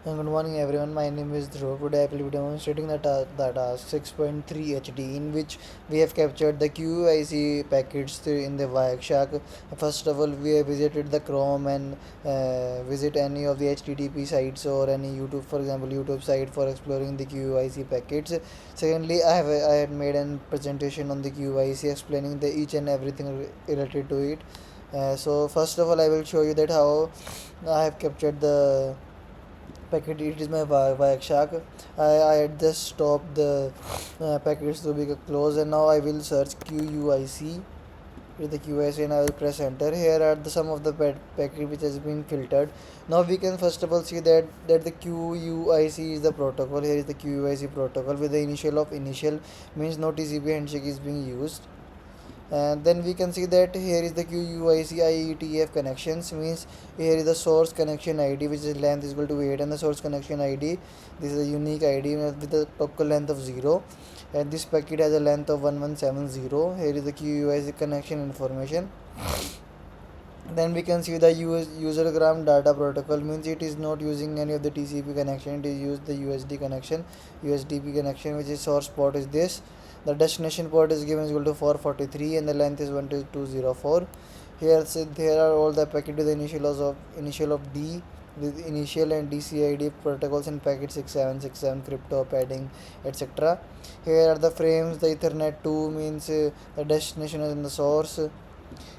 Good morning everyone, my name is Dhruv. Today I will be demonstrating the task 6.3 HD in which we have captured the QIC packets in the Wireshark. First of all, we have visited the Chrome and visit any of the HTTP sites or any YouTube, for example YouTube site for exploring the QIC packets. Secondly, I had made a presentation on the QIC explaining the each and everything related to it. So first of all, I will show you that how I have captured the packet. It is my Wireshark. I had just stopped the packets to be closed, and now I will search QUIC with the QIC and I will press enter. Here are the some of the packet which has been filtered. Now we can first of all see that the QUIC is the protocol. Here is the QUIC protocol with the initial of initial, means no TCP handshake is being used. And then we can see that here is the QUIC IETF connections, means here is the source connection ID which is length is equal to 8, and the source connection ID, this is a unique ID with the total length of 0, and this packet has a length of 1170. Here is the QUIC connection information. Then we can see the usergram data protocol, means it is not using any of the TCP connection, it is used the USD connection, USDP connection, which is source port is this. The destination port is given is equal to 443 and the length is 12204. Here are all the packet with the initial of D with initial and DCID protocols and packet 6767 crypto padding etc. Here are the frames, the Ethernet 2 means the destination is in the source.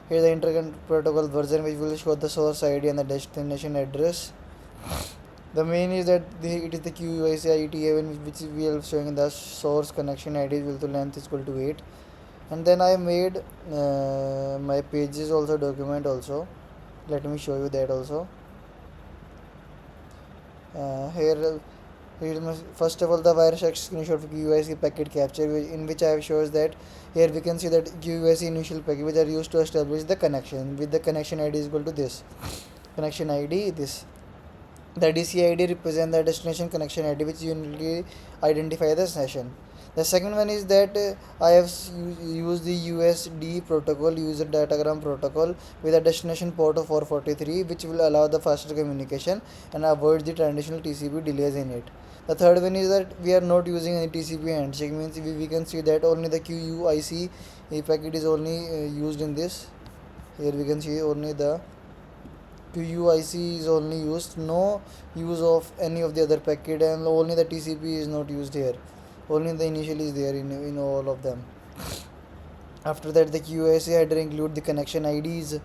Here the interconnect protocol version which will show the source ID and the destination address. The main is that it is the QUIC IETA which we are showing the source connection ID will to length is equal to 8. And then I made my pages also document also. Let me show you that also. Here is my, first of all, the Wireshark screenshot of QUIC packet capture in which I have shows that here we can see that QUIC initial packet which are used to establish the connection with the connection ID is equal to this. Connection ID this. The DCID represents the destination connection ID which uniquely identify the session. The second one is that I have used the USD protocol, user datagram protocol, with a destination port of 443 which will allow the faster communication and avoid the traditional TCP delays in it. The third one is that we are not using any TCP handshake, means we can see that only the QUIC packet is only used in this. Here we can see only the QUIC is only used, no use of any of the other packet, and only the TCP is not used here. Only the initial is there in all of them. After that, the QUIC header include the connection IDs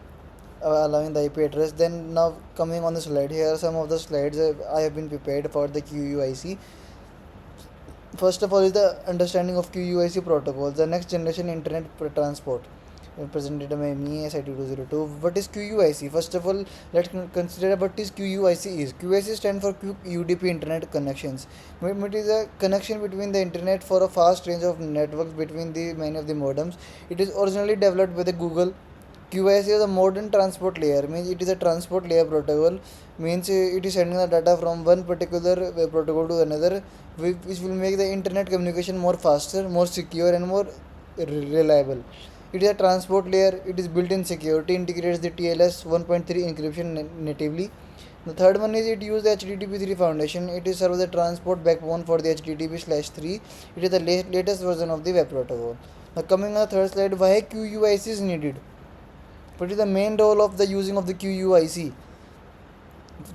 allowing the IP address. Then now coming on the slide, here are some of the slides I have been prepared for the QUIC. First of all is the understanding of QUIC protocols, the next generation internet transport, presented by me SIT202. What is QUIC? First of all, let's consider what is QUIC is. QUIC stands for Quick UDP Internet Connections. It is a connection between the internet for a fast range of networks between the many of the modems. It is originally developed by the Google. QoS is a modern transport layer, means it is a transport layer protocol, means it is sending the data from one particular protocol to another, which will make the internet communication more faster, more secure and more reliable. It is a transport layer, it is built in security, integrates the TLS 1.3 encryption natively. The third one is it uses the HTTP3 foundation. It is serves the transport backbone for the HTTP/3. It is the latest version of the web protocol. Now coming on the third slide, why QUIC is needed? What is the main role of the using of the QUIC?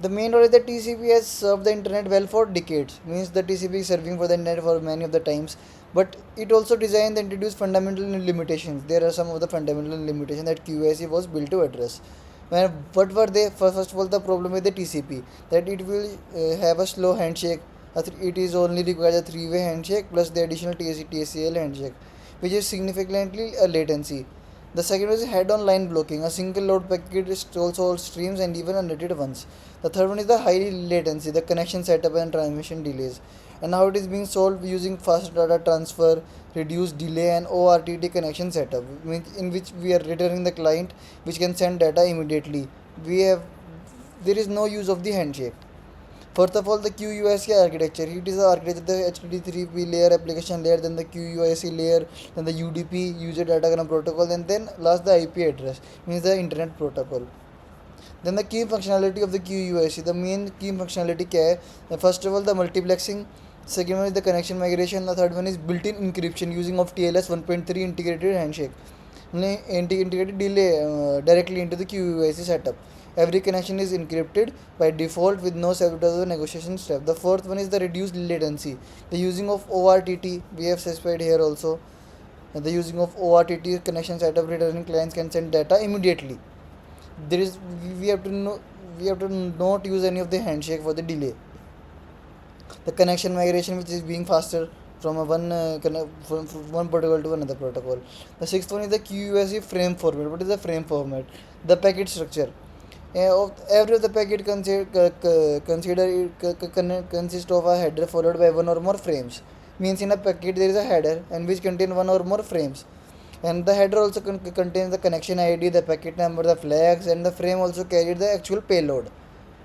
The main role is that TCP has served the internet well for decades. Means the TCP is serving for the internet for many of the times, but it also designed and introduced fundamental limitations. There are some of the fundamental limitations that QUIC was built to address. What were they? First of all, the problem with the TCP, that it will have a slow handshake. It is only requires a three-way handshake plus the additional TCL handshake, which is significantly a latency. The second is head-on line blocking. A single load packet stalls all streams and even unrated ones. The third one is the high latency, the connection setup and transmission delays. And how it is being solved using fast data transfer, reduced delay and ORTT connection setup, in which we are returning the client which can send data immediately. There is no use of the handshake. First of all, the QUIC architecture. It is the architecture, the HTTP3 layer, application layer, then the QUIC layer, then the UDP, user datagram protocol, and then last the IP address, means the internet protocol. Then the key functionality of the QUIC, the main key functionality क्या है? First of all, the multiplexing. Second one is the connection migration. The third one is built-in encryption using of TLS 1.3 integrated handshake. Integrated delay directly into the QUIC setup. Every connection is encrypted by default with no separate negotiation step. The fourth one is the reduced latency. The using of ORTT, we have specified here also. The using of ORTT connection setup, returning clients can send data immediately. There is we have to know we have to not use any of the handshake for the delay. The connection migration, which is being faster from from one protocol to another protocol. The sixth one is the QUSE frame format. What is the frame format? The packet structure. Every of the packet consists of a header followed by one or more frames. Means in a packet there is a header and which contain one or more frames, and the header also contains the connection ID, the packet number, the flags, and the frame also carried the actual payload.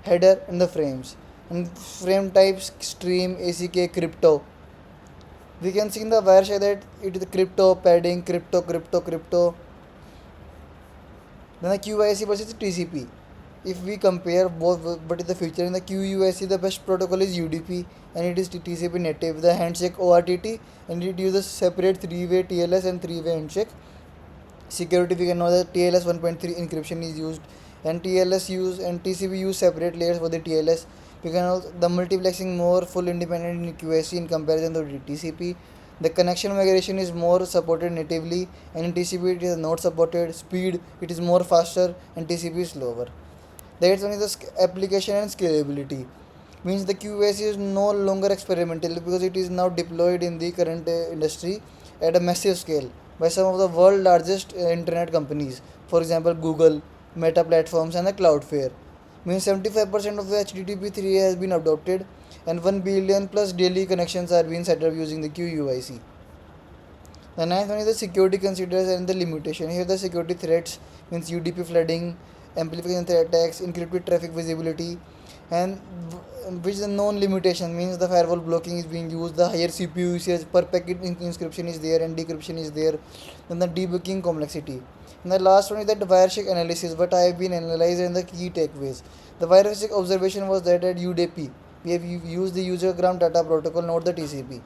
Header and the frames, and frame types stream, ACK, crypto. We can see in the Wireshark that it is the crypto, padding, crypto. Then the QIC versus TCP. If we compare both, but in the future in the QUIC, the best protocol is UDP and it is TCP native. The handshake ORTT, and it uses separate three-way TLS and three-way handshake. Security, we can know that TLS 1.3 encryption is used, and TLS use and TCP use separate layers for the TLS. We can also the multiplexing more full independent in QIC in comparison to TCP. The connection migration is more supported natively, and in TCP it is not supported. Speed, it is more faster, and TCP is slower. The eighth one is the application and scalability. Means the QAC is no longer experimental because it is now deployed in the current industry at a massive scale by some of the world largest internet companies. For example, Google, Meta Platforms, and the Cloudflare. Means 75% of the HTTP3 has been adopted, and 1 billion plus daily connections are being set up using the QUIC. The ninth one is the security considerations and the limitation. Here the security threats means UDP flooding, amplification threat attacks, encrypted traffic visibility, and which is a known limitation means the firewall blocking is being used, the higher CPU usage, per packet inscription is there and decryption is there, then the debugging complexity. And the last one is that Wireshark analysis, what I have been analyzed and the key takeaways. The Wireshark observation was that at UDP, we have used the usergram data protocol, not the TCP.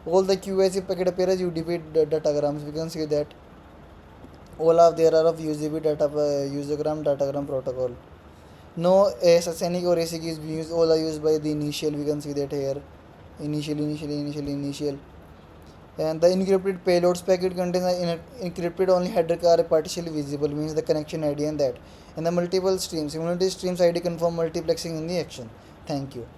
All the QAC packet appear as UDP datagrams. We can see that all of there are of UDP usergram datagram protocol. No SSNIC or ASIC is being used. All are used by the initial. We can see that here. Initial. And the encrypted payloads packet contains an encrypted only header are partially visible, means the connection ID and that. And the multiple streams. Simultaneous streams ID confirm multiplexing in the action. Thank you.